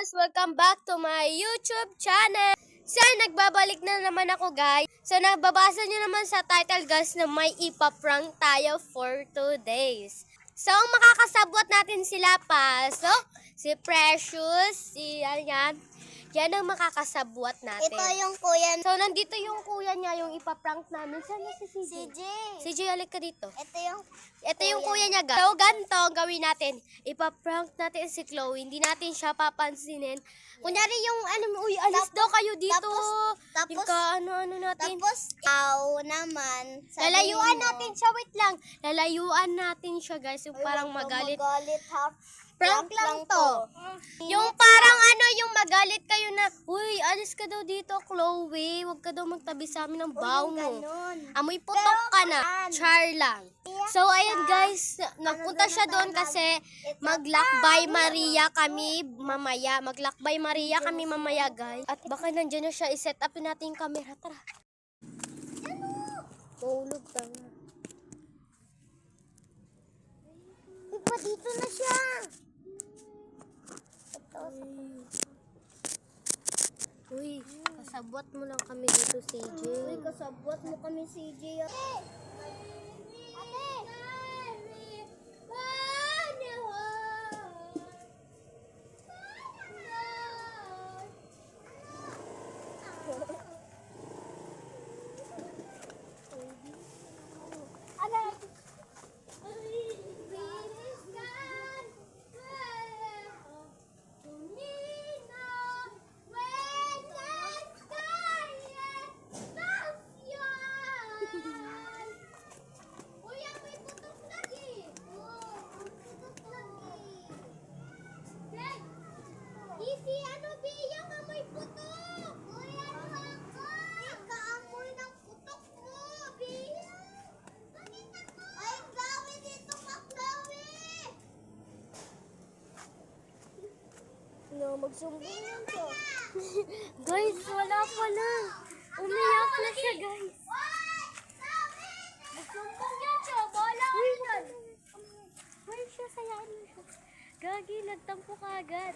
guys! Welcome back to my YouTube channel! So, nagbabalik na naman ako guys. So, nagbabasa nyo naman sa title guys na may ipaprank tayo for 2 days. So, ang makakasabwat natin sila pa. So, si Precious, si yan. Yan ang makakasabwat natin. Ito yung kuya. So, nandito yung kuya niya, yung ipaprank namin. Saan na si CJ? CJ. CJ, halik ka dito. Ito Yung yung kuya niya, guys. So, ganito ang gawin natin. Ipaprank natin si Chloe. Hindi natin siya papansinin. Kunyari yung, uy, alis daw kayo dito. tapos, Yung ano natin. tapos, naman. Lalayuan natin siya. Wait lang. Lalayuan natin siya, guys. Yung parang magalit. Prank lang to. Yung parang yung magalit kayo na, uy, alis ka daw dito, Chloe. Huwag ka daw magtabi sa amin ng baw mo. Amoy putok ka na. Char lang. So, ayun guys, nagpunta siya doon kasi maglakbay Maria kami mamaya. Maglakbay Maria kami mamaya, guys. At baka nandiyan na siya, iset up natin yung camera. Tara. Tulog ka na. Iba dito na siya. Uy, kasabwat mo lang kami dito, CJ. Uy, kasabwat mo kami, CJ. Magsumbong yan siya. Guys, wala pala. Umiyak na siya, guys. Magsumbong yan siya. Bala ko yan. Uy, siya, sayaan mo siya. Gagi, nagtampo ka agad.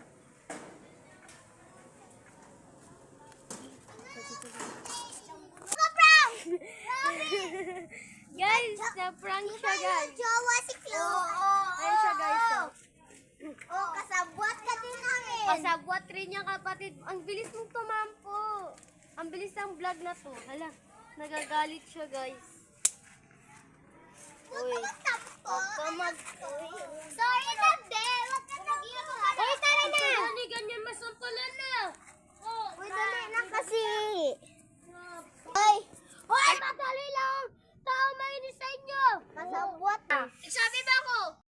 Guys, na-prank siya, guys. Jowa si Chloe. Ayun siya, guys. Oh, kasabwat ka din namin. Pasabwat rin niya, kapatid. Ang bilis mong tumampo. Ang bilis ng vlog na to. Hala, nagagalit siya, guys. Uy. Sorry na, be. Wag ka nag-iyak. Uy, tara na!